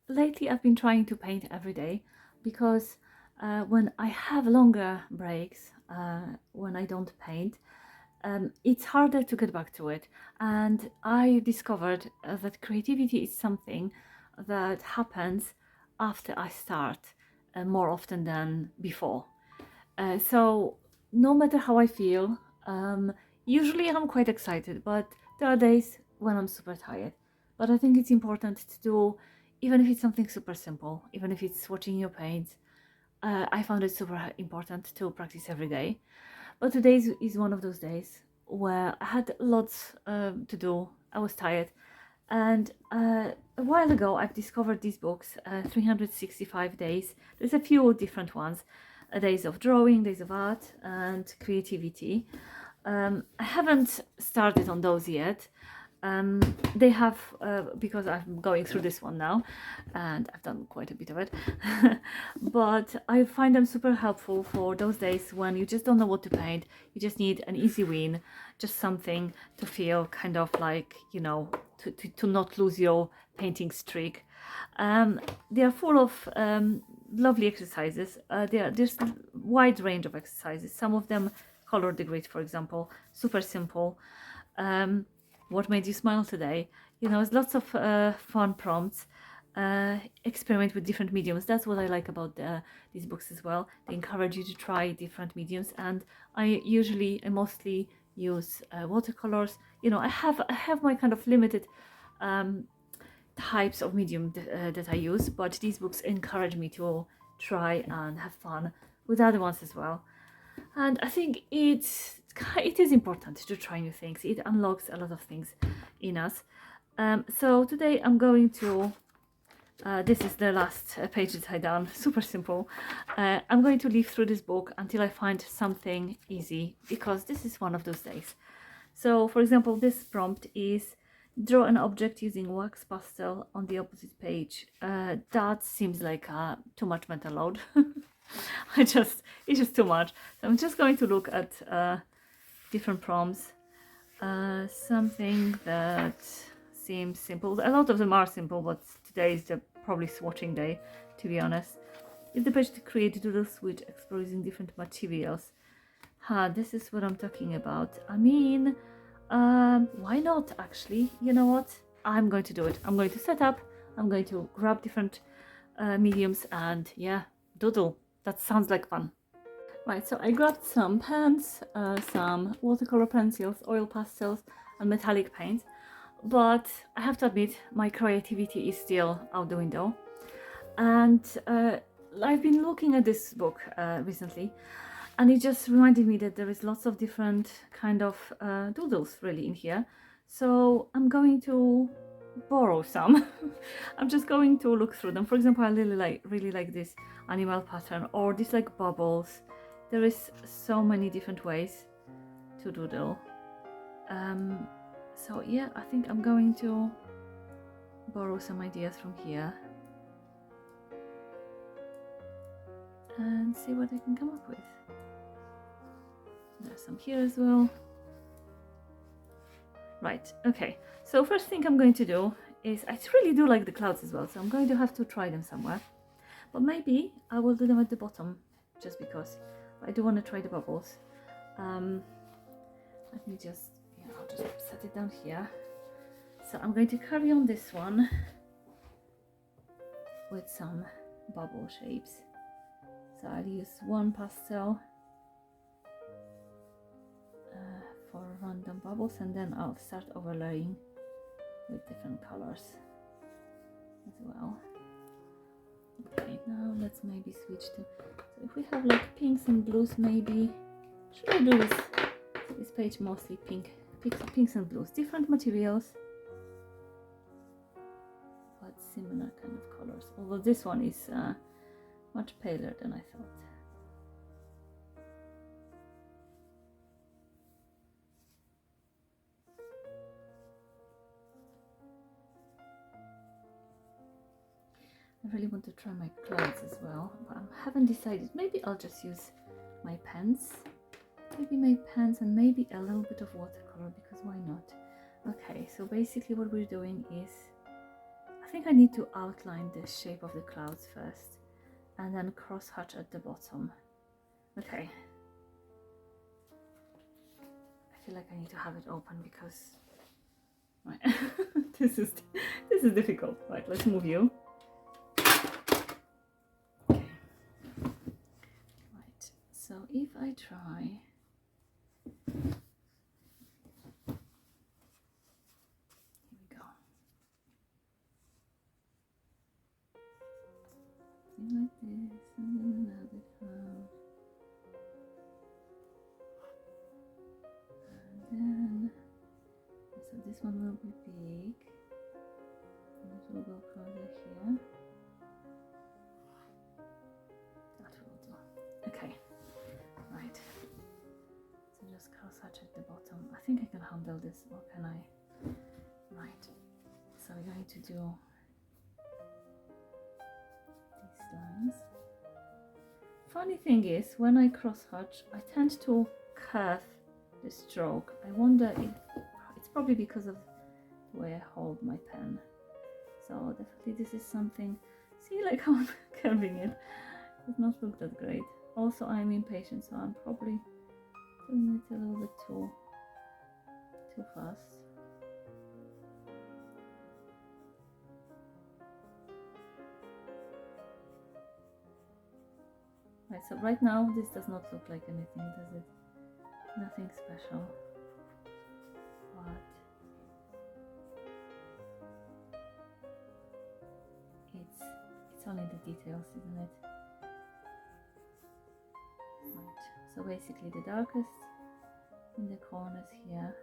lately I've been trying to paint every day because when I have longer breaks, when I don't paint, it's harder to get back to it. And I discovered that creativity is something that happens after I start more often than before. So no matter how I feel, usually I'm quite excited, but there are days when I'm super tired. But I think it's important to do, even if it's something super simple, even if it's watching your paint. I found it super important to practice every day. But today is one of those days where I had lots to do. I was tired. And a while ago, I've discovered these books, 365 Days. There's a few different ones, days of drawing, days of art, and creativity. I haven't started on those yet. They have, because I'm going through this one now, and I've done quite a bit of it, but I find them super helpful for those days when you just don't know what to paint. You just need an easy win, just something to feel kind of like, to not lose your painting streak. They are full of lovely exercises. There's a wide range of exercises. Some of them, color the grid, for example, super simple. What made you smile today? There's lots of fun prompts. Experiment with different mediums. That's what I like about these books as well. They encourage you to try different mediums, and I mostly use watercolors. I have my kind of limited types of medium that I use, but these books encourage me to try and have fun with other ones as well. And I think it is important to try new things. It unlocks a lot of things in us. So today I'm going to this is the last page that I done, super simple. I'm going to leaf through this book until I find something easy, because this is one of those days. So for example, this prompt is draw an object using wax pastel on the opposite page. That seems like too much mental load. It's just too much. So I'm just going to look at different prompts. Something that seems simple. A lot of them are simple, but today is the probably swatching day, to be honest. Is the page to create doodles which explore using different materials. This is what I'm talking about. I mean, why not actually? You know what? I'm going to do it. I'm going to set up. I'm going to grab different mediums and yeah, doodle. That sounds like fun. Right, so I grabbed some pens, some watercolor pencils, oil pastels, and metallic paint. But I have to admit, my creativity is still out the window. And I've been looking at this book recently, and it just reminded me that there is lots of different kind of doodles really in here. So I'm going to borrow some. I'm just going to look through them. For example, I really like this animal pattern, or this like bubbles. There is so many different ways to doodle. So yeah, I think I'm going to borrow some ideas from here and see what I can come up with. There's some here as well. Right, okay. So first thing I'm going to do is, I really do like the clouds as well, so I'm going to have to try them somewhere. But maybe I will do them at the bottom, just because I do want to try the bubbles. Let me just, I'll just set it down here. So I'm going to carry on this one with some bubble shapes. So I'll use one pastel for random bubbles, and then I'll start overlaying with different colors as well. Okay, now let's maybe switch to, so if we have like pinks and blues, maybe should I do this page mostly pinks and blues, different materials but similar kind of colors, although this one is much paler than I thought. I really want to try my clouds as well, but I haven't decided. Maybe I'll just use my pens. Maybe my pens and maybe a little bit of watercolor, because why not? Okay, so basically what we're doing is, I think I need to outline the shape of the clouds first and then cross hatch at the bottom. Okay. I feel like I need to have it open because right. this is difficult. Right, let's move you. Okay. Right. So if I try like this, and then another cloud, and then so this one will be big, and it will go closer here. That will do. Okay, right. So just cross hatch at the bottom. I think I can handle this, or can I? Right. So we're going to do lines. Funny thing is, when I cross hatch, I tend to curve the stroke. I wonder if it's probably because of the way I hold my pen. So definitely this is something. See, like how I'm curving it. It does not look that great. Also, I'm impatient, so I'm probably doing it a little bit too fast. Right, so right now this does not look like anything, does it? Nothing special. But it's only the details, isn't it? Right. So basically the darkest in the corners here.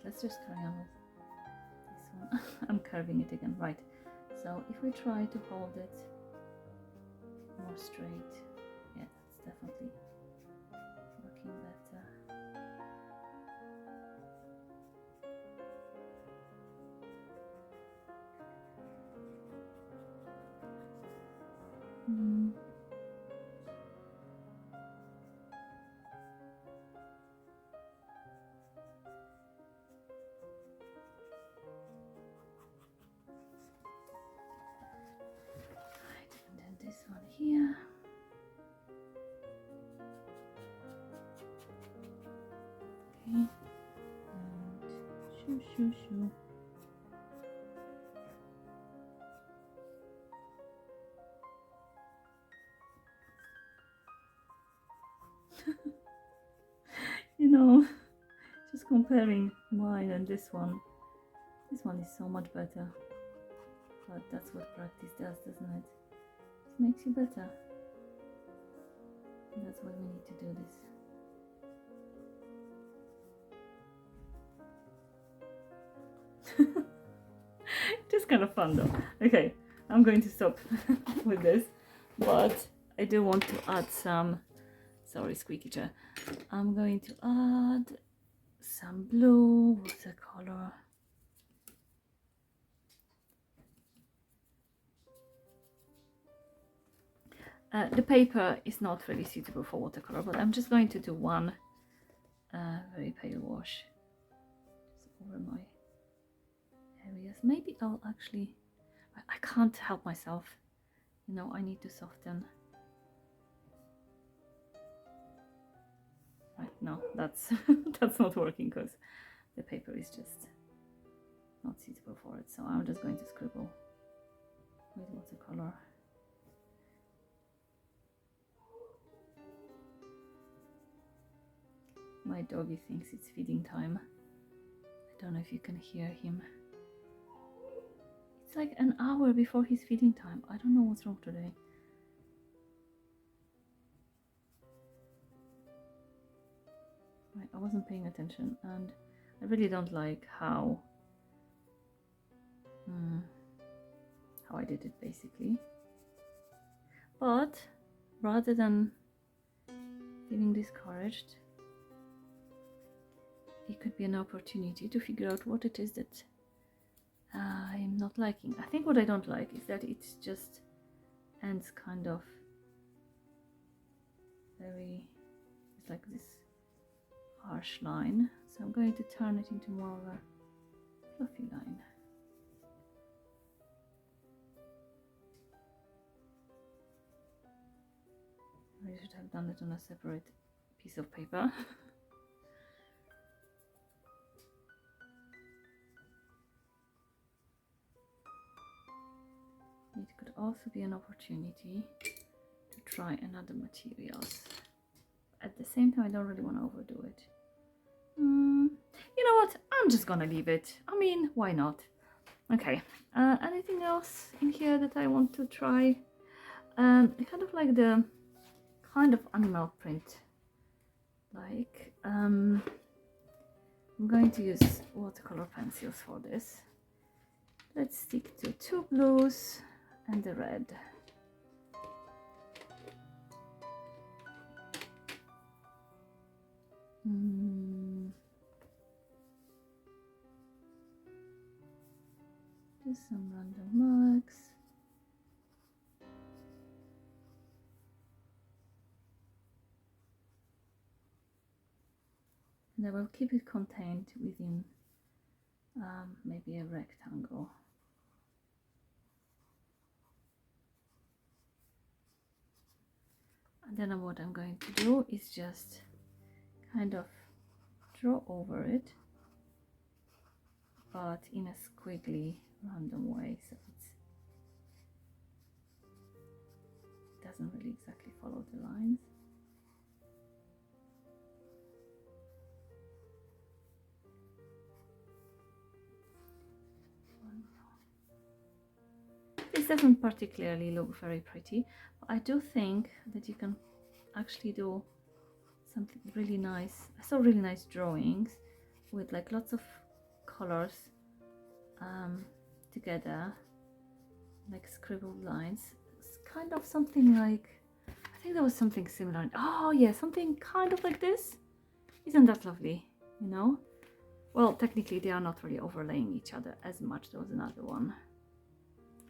Let's just carry on with this one. I'm curving it again, right? So if we try to hold it more straight, yeah, that's definitely looking better. This one here. Okay. And shoo. You know, just comparing mine and this one is so much better. But that's what practice does, doesn't it? It makes you better. And that's why we need to do this. Just kind of fun though. Okay, I'm going to stop with this, but I do want to add some, sorry squeaky chair, I'm going to add some blue watercolor. The paper is not really suitable for watercolor, but I'm just going to do one very pale wash just over my areas. Maybe I'll actually, I can't help myself, you know, I need to soften. Right, no, that's that's not working because the paper is just not suitable for it. So I'm just going to scribble with watercolor. My doggy thinks it's feeding time. I don't know if you can hear him. It's like an hour before his feeding time. I don't know what's wrong today. Right, I wasn't paying attention, and I really don't like how I did it basically. But rather than feeling discouraged, it could be an opportunity to figure out what it is that I'm not liking. I think what I don't like is that it's just ends kind of it's like this harsh line. So I'm going to turn it into more of a fluffy line. I should have done it on a separate piece of paper. It could also be an opportunity to try another materials. At the same time, I don't really want to overdo it. You know what? I'm just gonna leave it. I mean, why not? Okay. Anything else in here that I want to try? I kind of like the kind of animal print. Like, I'm going to use watercolor pencils for this. Let's stick to 2 blues and the red. Just some random marks. And I will keep it contained within maybe a rectangle. And then what I'm going to do is just kind of draw over it, but in a squiggly random way, so it doesn't really exactly follow the lines. This doesn't particularly look very pretty, but I do think that you can actually do something really nice. I saw really nice drawings with like lots of colors together, like scribbled lines. It's kind of something like, I think there was something similar. Oh yeah, something kind of like this. Isn't that lovely? You know? Well, technically they are not really overlaying each other as much. There was another one.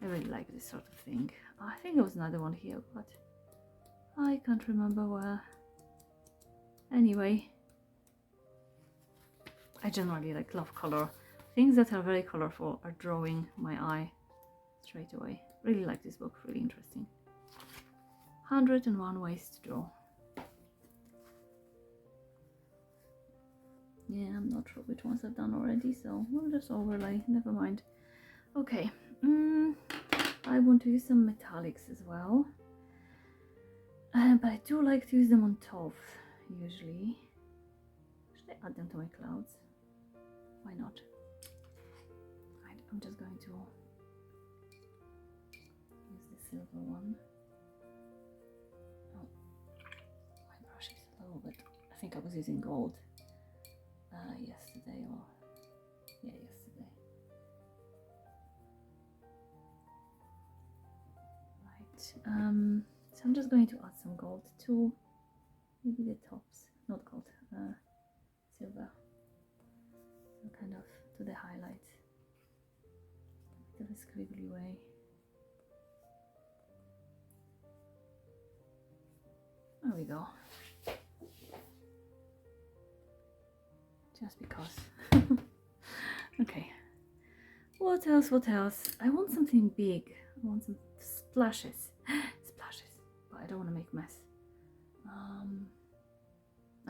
I really like this sort of thing. I think there was another one here, but I can't remember where. Anyway, I generally like love color. Things that are very colorful are drawing my eye straight away. Really like this book, really interesting. 101 ways to draw. Yeah, I'm not sure which ones I've done already, so we'll just overlay, never mind. Okay, I want to use some metallics as well. But I do like to use them on top, usually. Should I add them to my clouds? Why not? Right, I'm just going to use the silver one. Oh, my brush is a little bit, I think I was using gold yesterday, or yeah, yesterday. Right, so I'm just going to add some gold to maybe the tops, not gold, silver, so kind of to the highlights, a bit of a scribbly way. There we go. Just because. Okay. What else? What else? I want something big. I want some splashes. Splashes. But I don't want to make a mess.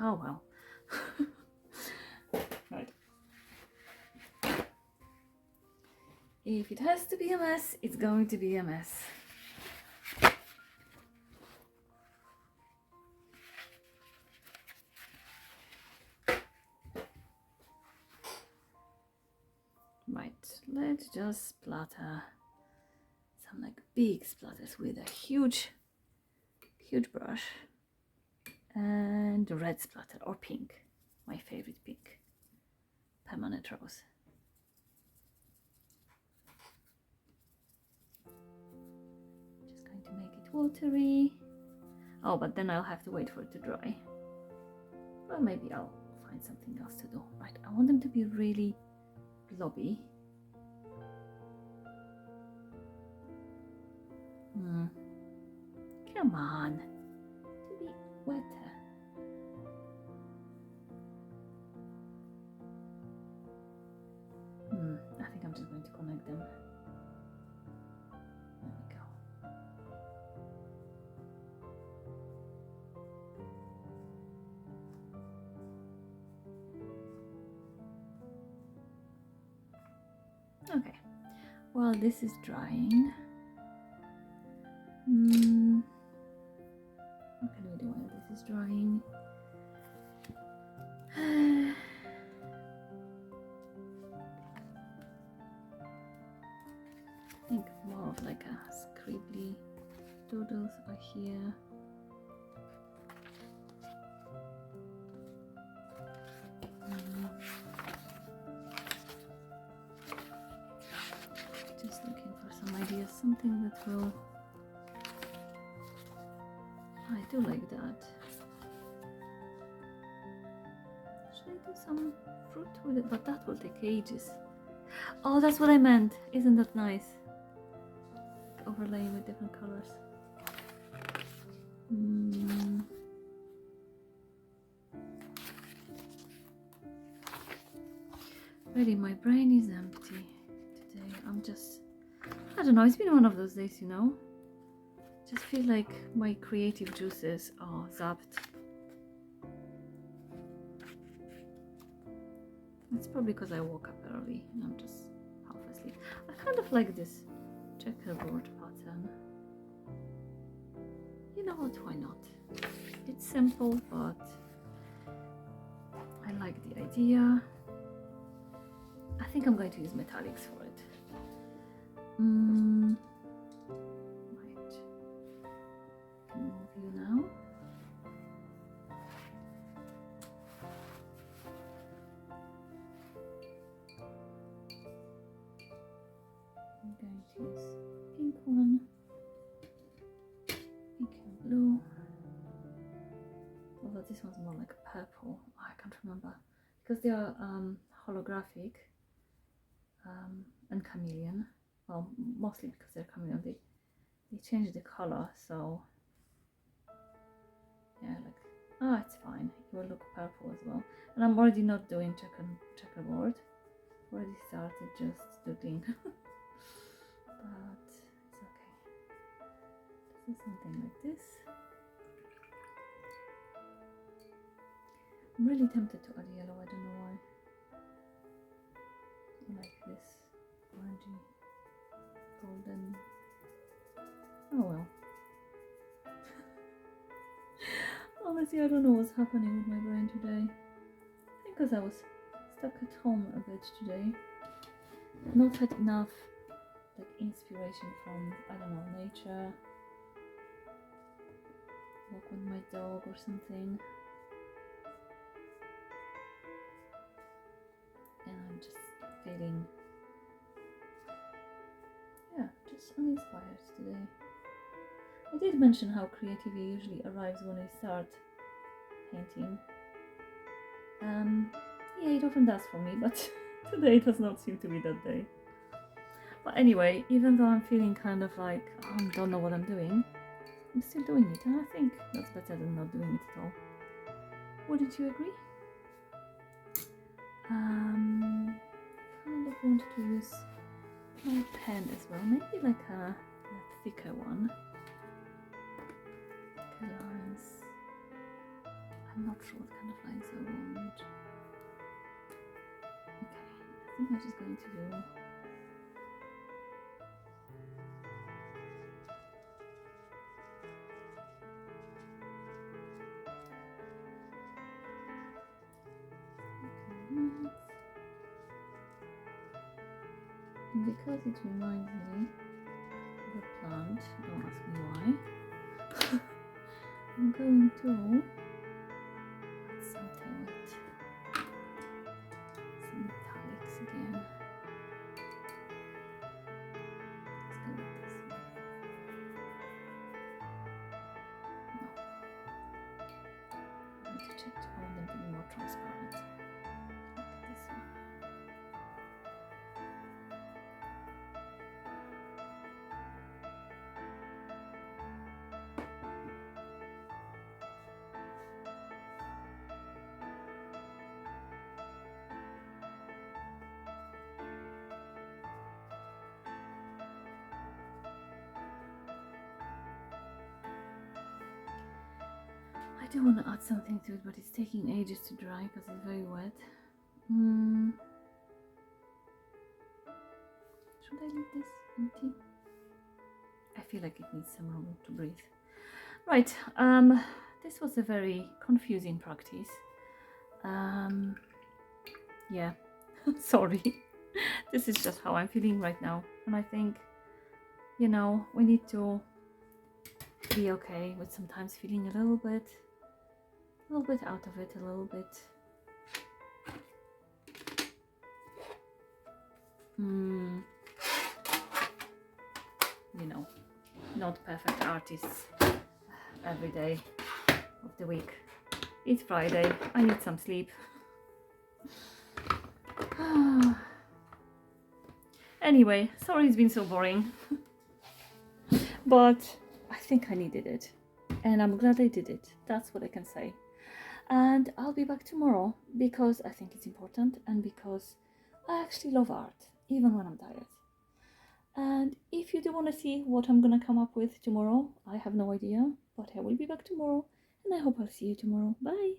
Oh well. Right. If it has to be a mess, it's going to be a mess. Right, let's just splatter some like big splatters with a huge brush, and red splatter or pink, my favorite pink, permanent rose. Just going to make it watery. Oh, but then I'll have to wait for it to dry. Well, maybe I'll find something else to do. Right, I want them to be really blobby. Come on, to be wetter. I think I'm just going to connect them. There we go. Okay, while this is drying, what can we do while this is drying? I think more of like a scribbly doodles are here. Just looking for some ideas, something that will. I do like that. Should I do some fruit with it? But that will take ages. Oh, that's what I meant. Isn't that nice? Overlaying with different colors. Really, my brain is empty today. I don't know, it's been one of those days, you know? Just feel like my creative juices are zapped. It's probably because I woke up early and I'm just half asleep. I kind of like this checkerboard pattern. You know what, why not? It's simple, but I like the idea. I think I'm going to use metallics for it. Right. I can move you now. I'm going to use pink one, pink and blue. Although this one's more like a purple. Oh, I can't remember because they are holographic and chameleon. Well, mostly because they're chameleon. They change the color, so yeah, like it's fine. It will look purple as well. And I'm already not doing checkerboard. Already started just doodling. But it's okay. This is something like this. I'm really tempted to add yellow, I don't know why. I like this orangey, golden. Oh well. Honestly, I don't know what's happening with my brain today. I think because I was stuck at home a bit today. Not had enough like inspiration from, I don't know, nature. Walk with my dog or something. And I'm just feeling, yeah, just uninspired today. I did mention how creativity usually arrives when I start painting. Yeah, it often does for me, but today does not seem to be that day. But anyway, even though I'm feeling kind of like, oh, I don't know what I'm doing, I'm still doing it, and I think that's better than not doing it at all. Wouldn't you agree? Kind of want to use my pen as well, maybe like a thicker one. Thicker lines. I'm not sure what kind of lines I want. Okay, I think I'm just going to do and because it reminds me of a plant, don't ask me why, I'm going to add something with some metallics again. Let's go with this one. No. I need to check. I want them to be more transparent. Like this one. do want to add something to it, but it's taking ages to dry because it's very wet. Should I leave this empty? I feel like it needs some room to breathe. Right, this was a very confusing practice. Yeah, sorry. This is just how I'm feeling right now. And I think, you know, we need to be okay with sometimes feeling a little bit out of it, a little bit. You know, not perfect artists every day of the week. It's Friday, I need some sleep. Anyway, sorry it's been so boring. But I think I needed it. And I'm glad I did it. That's what I can say. And I'll be back tomorrow because I think it's important and because I actually love art, even when I'm tired. And if you do want to see what I'm gonna come up with tomorrow, I have no idea, but I will be back tomorrow and I hope I'll see you tomorrow. Bye!